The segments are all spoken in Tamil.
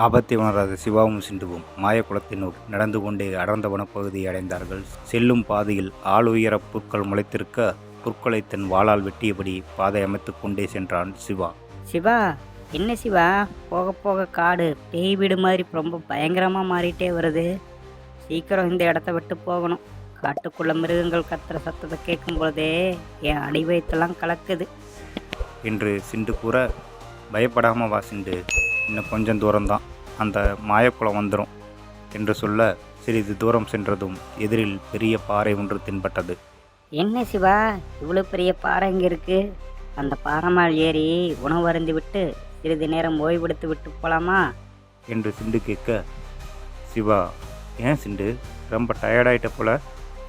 ஆபத்தை உணராத சிவாவும் சிந்துவும் மாயக்குளத்தை நோக்கி நடந்து கொண்டே அடர்ந்த வனப்பகுதியை அடைந்தார்கள். செல்லும் பாதையில் ஆளுயர புற்கள் முளைத்திருக்க புற்களை தன் வாளால் வெட்டியபடி பாதை அமைத்து கொண்டே சென்றான் சிவா. சிவா, என்ன சிவா, போக போக காடு பேய் வீடு மாதிரி ரொம்ப பயங்கரமாக மாறிட்டே வருது. சீக்கிரம் இந்த இடத்த விட்டு போகணும். காட்டுக்குள்ள மிருகங்கள் கத்துற சத்தத்தை கேட்கும் பொழுதே என் அடி வயிற்றெல்லாம் கலக்குது என்று சிண்டு கூற, பயப்படாம வா சிண்டு, இன்னும் கொஞ்சம் தூரம்தான், அந்த மாயக்குளம் வந்துடும் என்று சொல்ல, சிறிது தூரம் சென்றதும் எதிரில் பெரிய பாறை ஒன்று தென்பட்டது. என்ன சிவா, இவ்வளோ பெரிய பாறை இங்கே இருக்கு? அந்த பாறை மேல் ஏறி உணவு அருந்தி விட்டு சிறிது நேரம் ஓய்வெடுத்து விட்டு போகலாமா என்று சிண்டு கேட்க, சிவா, ஏன் சிண்டு, ரொம்ப டயர்டாயிட்ட போல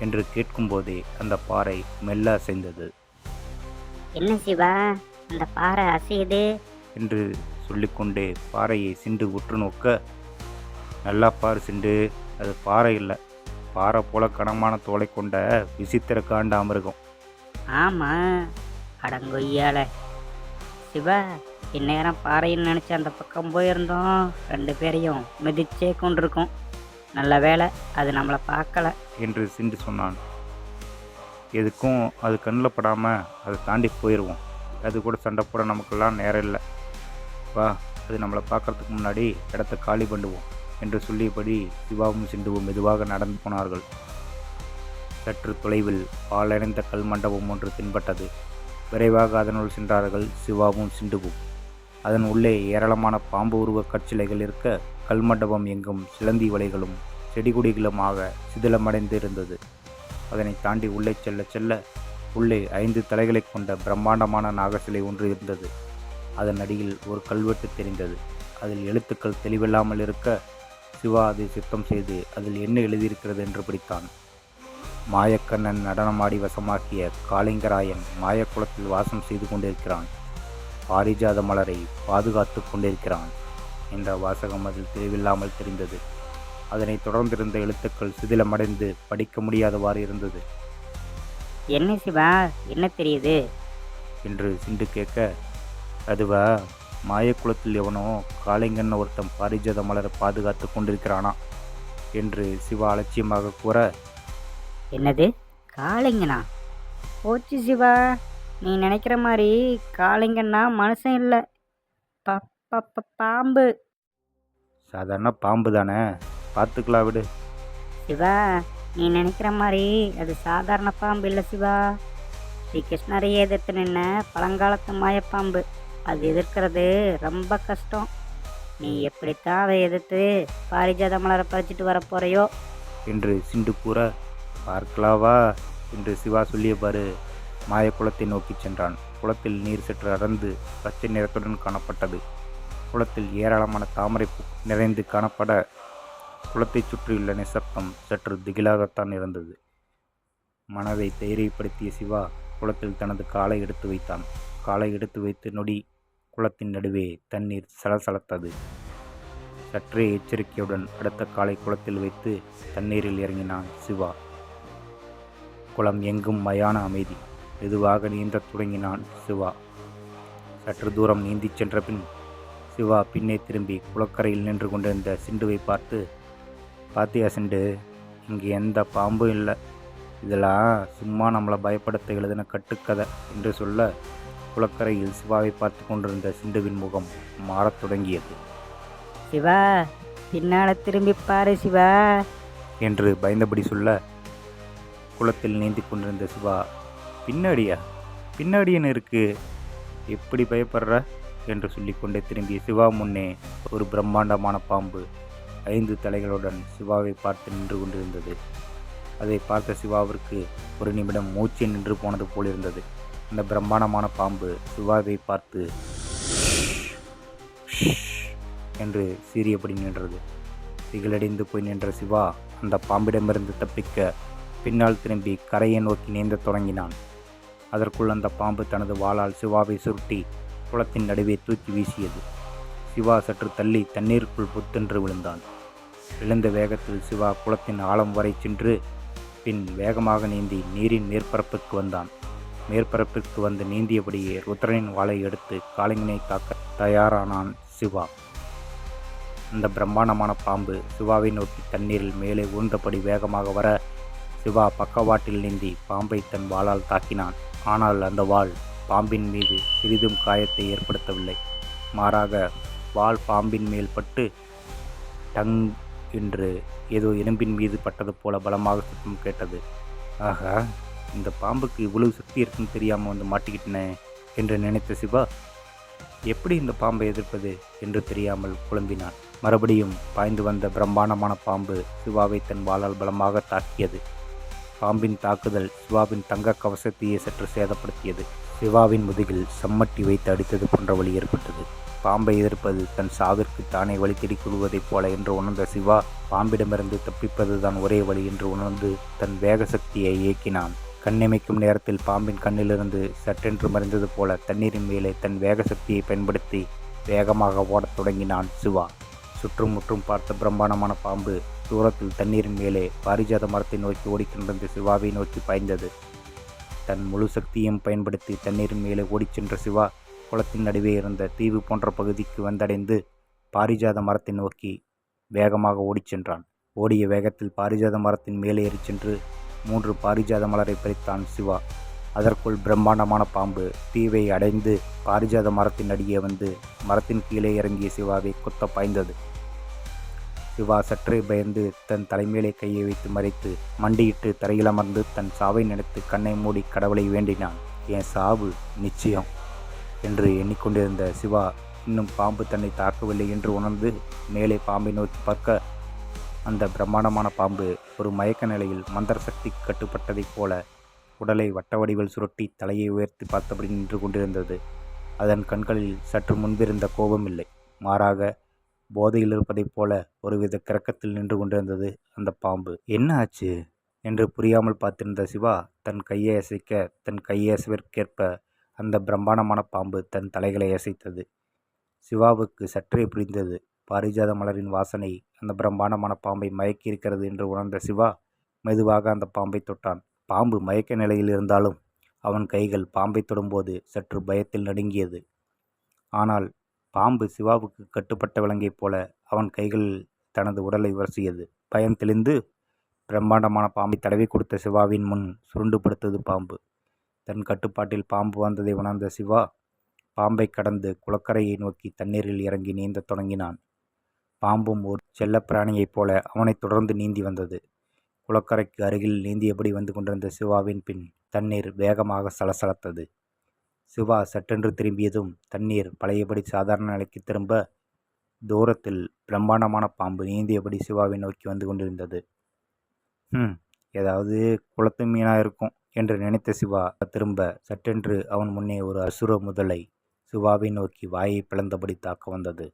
என்று கேட்கும்போதே அந்த பாறை மெல்ல அசைந்தது. என்ன சிவா, அந்த பாறை அசையுது என்று சொல்லிக்கொண்டே பாறையை சிண்டு உற்று நோக்க, நல்லா பாரு சிண்டு, அது பாறை இல்லை, பாறை போல கனமான தோலை கொண்ட விசித்திர காண்ட அமிருகம். ஆமாம், அடங்கொய்யால சிவா, இந்நேரம் பாறைன்னு நினச்சி அந்த பக்கம் போயிருந்தோம், 2 பேரையும் மிதிச்சே கொண்டிருக்கோம். நல்ல வேலை அது நம்மளை பார்க்கல என்று சிண்டு சொன்னான். எதுக்கும் அது கண்ணில் படாமல் அதை தாண்டி போயிடுவோம், அது கூட சண்டை போட நமக்கெல்லாம் நேரம் இல்லை, வா, அது நம்மளை பார்க்கறதுக்கு முன்னாடி இடத்த காலி பண்ணுவோம் என்று சொல்லியபடி சிவாவும் சிண்டுவும் மெதுவாக நடந்து போனார்கள். சற்று தொலைவில் பாலடைந்த கல் மண்டபம் ஒன்று தென்பட்டது. விரைவாக அதனுள் சென்றார்கள் சிவாவும் சிண்டுவும். அதன் உள்ளே ஏராளமான பாம்பு உருவ கற்சிலைகள் இருக்க, கல் மண்டபம் எங்கும் சிலந்தி வலைகளும் செடிகொடிகளுமாக சிதிலமடைந்து இருந்தது. அதனை தாண்டி உள்ளே செல்ல செல்ல உள்ளே 5 தலைகளை கொண்ட பிரம்மாண்டமான நாகசிலை ஒன்று இருந்தது. அதன் அடியில் ஒரு கல்வெட்டு தெரிந்தது. அதில் எழுத்துக்கள் தெளிவில்லாமல் இருக்க, சிவா அதை சுத்தம் செய்து அதில் என்ன எழுதியிருக்கிறது என்று படித்தான். மாயக்கண்ணன் நடனமாடி வசமாக்கிய காளிங்கராயன் மாயக்குளத்தில் வாசம் செய்து கொண்டிருக்கிறான், பாரிஜாத மலரை பாதுகாத்து கொண்டிருக்கிறான் என்ற வாசகம் அதில் தெளிவில்லாமல் தெரிந்தது. அதனை தொடர்ந்திருந்த எழுத்துக்கள் சிதிலமடைந்து படிக்க முடியாதவாறு இருந்தது. என்ன சிவா, என்ன தெரியுது என்று சிண்டு கேட்க, அதுவா, மாயக்குளத்தில் எவனோ காளிங்கன் ஒருத்தன் பாரிஜாத மலரை பாதுகாத்து கொண்டிருக்கிறானா என்று சிவா அலட்சியமாக கூற, என்னது, காளிங்கனா? போச்சு சிவா, நீ நினைக்கிற மாதிரி காளிங்கன்னா மனுஷன் இல்லை, பாம்பு. சாதாரண பாம்பு தானே, பார்த்துக்கலாம் விடு. சிவா, நீ நினைக்கிற மாதிரி அது சாதாரண பாம்பு இல்லை சிவா. ஸ்ரீ கிருஷ்ணரையே எதிர்த்து நின்ன பழங்காலத்து மாயப்பாம்பு. அது எதிர்க்கிறது ரொம்ப கஷ்டம். நீ எப்படித்தான் அதை எதிர்த்து பாரிஜாத மலரை பறிச்சுட்டு வர போறையோ என்று சிண்டு கூற, பார்க்கலாவா என்று சிவா சொல்லியவாறு மாயக்குளத்தை நோக்கி சென்றான். குளத்தில் நீர் சற்று அடர்ந்து பச்சை நிறத்துடன் காணப்பட்டது. குளத்தில் ஏராளமான தாமரை பூ நிறைந்து காணப்பட, குளத்தை சுற்றியுள்ள நிசப்தம் சற்று திகிலாகத்தான் இருந்தது. மனதை தைரியப்படுத்திய சிவா குளத்தில் தனது காலை எடுத்து வைத்தான். காலை எடுத்து வைத்து நொடி குளத்தின் நடுவே தண்ணீர் சலசலத்தது. சற்றே எச்சரிக்கையுடன் அடுத்த காலை குளத்தில் வைத்து தண்ணீரில் இறங்கினான் சிவா. குளம் எங்கும் மயான அமைதி. மெதுவாக நீந்தத் தொடங்கினான் சிவா. சற்று தூரம் நீந்தி சென்ற பின் சிவா பின்னே திரும்பி குளக்கரையில் நின்று கொண்டிருந்த சிண்டுவை பார்த்து, பாத்தியா சிண்டு, இங்கே எந்த பாம்பும் இல்லை, இதெல்லாம் சும்மா நம்மளை பயப்படுத்த எழுதின கட்டுக்கதை என்று சொல்ல, குளக்கரையில் சிவாவை பார்த்து கொண்டிருந்த சிண்டுவின் முகம் மாறத் தொடங்கியது. சிவா, பின்னால திரும்பி பாரு சிவா என்று பயந்தபடி சொல்ல, குளத்தில் நீந்தி கொண்டிருந்த சிவா, பின்னாடியா, பின்னாடியன்னு இருக்கு, எப்படி பயப்படுற என்று சொல்லிக்கொண்டே திரும்பிய சிவா முன்னே ஒரு பிரம்மாண்டமான பாம்பு 5 தலைகளுடன் சிவாவை பார்த்து நின்று கொண்டிருந்தது. அதை பார்த்த சிவாவிற்கு ஒரு நிமிடம் மூச்சு நின்று போனது போலிருந்தது. அந்த பிரம்மாண்டமான பாம்பு சிவாவை பார்த்து என்று சீறியபடி நின்றது. திகிலடைந்து போய் நின்ற சிவா அந்த பாம்பிடமிருந்து தப்பிக்க பின்னால் திரும்பி கரையை நோக்கி நீந்தத் தொடங்கினான். அதற்குள் அந்த பாம்பு தனது வாளால் சிவாவை சுருட்டி குளத்தின் நடுவே தூக்கி வீசியது. சிவா சற்று தள்ளி தண்ணீருக்குள் புத்தென்று விழுந்தான். விழுந்த வேகத்தில் சிவா குளத்தின் ஆழம் வரை சென்று பின் வேகமாக நீந்தி நீரின் மேற்பரப்புக்கு வந்தான். மேற்பரப்பிற்கு வந்து நீந்தியபடியே ருத்ரனின் வாளை எடுத்து காளிங்கனை தாக்க தயாரானான் சிவா. அந்த பிரம்மாண்டமான பாம்பு சிவாவை நோக்கி தண்ணீரில் மேலே ஊர்ந்தபடி வேகமாக வர சிவா பக்கவாட்டில் நீந்தி பாம்பை தன் வாளால் தாக்கினான். ஆனால் அந்த வாள் பாம்பின் மீது சிறிதும் காயத்தை ஏற்படுத்தவில்லை. மாறாக வாள் பாம்பின் மேல் பட்டு டங் என்று ஏதோ எறும்பின் மீது பட்டது போல பலமாக சத்தம் கேட்டது. ஆகா, இந்த பாம்புக்கு இவ்வளவு சக்தி இருக்குன்னு தெரியாமல் வந்து மாட்டிக்கிட்டனே என்று நினைத்த சிவா எப்படி இந்த பாம்பை எதிர்ப்பது என்று தெரியாமல் குழம்பினான். மறுபடியும் பாய்ந்து வந்த பிரம்மாண்டமான பாம்பு சிவாவை தன் வாளால் பலமாக தாக்கியது. பாம்பின் தாக்குதல் சிவாவின் தங்க கவசத்தையே சற்று சேதப்படுத்தியது. சிவாவின் முதுகில் சம்மட்டி வைத்து அடித்தது போன்ற வலி ஏற்பட்டது. பாம்பை எதிர்ப்பது தன் சாவிற்கு தானே வழி தேடிக் கொள்வதைப் போல என்று உணர்ந்த சிவா பாம்பிடமிருந்து தப்பிப்பதுதான் ஒரே வழி என்று உணர்ந்து தன் வேக சக்தியை இயக்கினான். கண்ணிமைக்கும் நேரத்தில் பாம்பின் கண்ணிலிருந்து சட்டென்று மறைந்தது போல தண்ணீரின் மேலே தன் வேக சக்தியை பயன்படுத்தி வேகமாக ஓடத் தொடங்கினான் சிவா. சுற்றும் முற்றும் பார்த்த பிரம்மாண்டமான பாம்பு தூரத்தில் தண்ணீரின் மேலே பாரிஜாத மரத்தை நோக்கி ஓடிக்கொண்டிருந்த சிவாவை நோக்கி பாய்ந்தது. தன் முழு சக்தியையும் பயன்படுத்தி தண்ணீரின் மேலே ஓடிச் சென்ற சிவா குளத்தின் நடுவே இருந்த தீவு போன்ற பகுதிக்கு வந்தடைந்து பாரிஜாத மரத்தை நோக்கி வேகமாக ஓடிச் சென்றான். ஓடிய வேகத்தில் பாரிஜாத மரத்தின் மேலே ஏறி சென்று 3 பாரிஜாத மலரை பறித்தான் சிவா. அதற்குள் பிரம்மாண்டமான பாம்பு தீவை அடைந்து பாரிஜாத மரத்தின் அடியே வந்து மரத்தின் கீழே இறங்கிய சிவாவை குத்த பாய்ந்தது. சிவா சற்றே பயந்து தன் தலைமேலே கையை வைத்து மறைத்து மண்டியிட்டு தரையில் அமர்ந்து தன் சாவை நினைத்து கண்ணை மூடி கடவுளை வேண்டினான். என் சாவு நிச்சயம் என்று எண்ணிக்கொண்டிருந்த சிவா இன்னும் பாம்பு தன்னை தாக்கவில்லை என்று உணர்ந்து மேலே பாம்பை நோக்கி பார்க்க அந்த பிரம்மாண்டமான பாம்பு ஒரு மயக்க நிலையில் மந்திர சக்திக்கு கட்டுப்பட்டதைப் போல உடலை வட்ட வடிவில் சுருட்டி தலையை உயர்த்தி பார்த்தபடி நின்று கொண்டிருந்தது. அதன் கண்களில் சற்று முன்பிருந்த கோபம் இல்லை, மாறாக போதையில் இருப்பதைப் போல ஒருவித கிறக்கத்தில் நின்று கொண்டிருந்தது அந்த பாம்பு. என்ன ஆச்சு என்று புரியாமல் பார்த்திருந்த சிவா தன் கையை அசைக்க தன் கையை அசைவிற்கேற்ப அந்த பிரம்மாண்டமான பாம்பு தன் தலைகளை அசைத்தது. சிவாவுக்கு சற்றே புரிந்தது. பாரிஜாத மலரின் வாசனை அந்த பிரம்மாண்டமான பாம்பை மயக்கி இருக்கிறது என்று உணர்ந்த சிவா மெதுவாக அந்த பாம்பை தொட்டான். பாம்பு மயக்க நிலையில் இருந்தாலும் அவன் கைகள் பாம்பை தொடும்போது சற்று பயத்தில் நடுங்கியது. ஆனால் பாம்பு சிவாவுக்கு கட்டுப்பட்ட விலங்கைப் போல அவன் கைகளில் தனது உடலை உரசியது. பயம் தெளிந்து பிரம்மாண்டமான பாம்பை தடவி கொடுத்த சிவாவின் முன் சுருண்டு படுத்தது பாம்பு. தன் கட்டுப்பாட்டில் பாம்பு வந்ததை உணர்ந்த சிவா பாம்பை கடந்து குளக்கரையை நோக்கி தண்ணீரில் இறங்கி நீந்தத் தொடங்கினான். பாம்பும் ஒரு செல்லப்பிராணியைப் போல அவனை தொடர்ந்து நீந்தி வந்தது. குளக்கரைக்கு அருகில் நீந்தியபடி வந்து கொண்டிருந்த சிவாவின் பின் தண்ணீர் வேகமாக சலசலத்தது. சிவா சட்டென்று திரும்பியதும் தண்ணீர் பழையபடி சாதாரண நிலைக்கு திரும்ப தூரத்தில் பிரம்மாண்டமான பாம்பு நீந்தியபடி சிவாவை நோக்கி வந்து கொண்டிருந்தது. ஏதாவது குளத்து மீனா இருக்கும் என்று நினைத்த சிவா திரும்ப சட்டென்று அவன் முன்னே ஒரு அசுர முதலை சிவாவை நோக்கி வாயை பிளந்தபடி தாக்க வந்தது.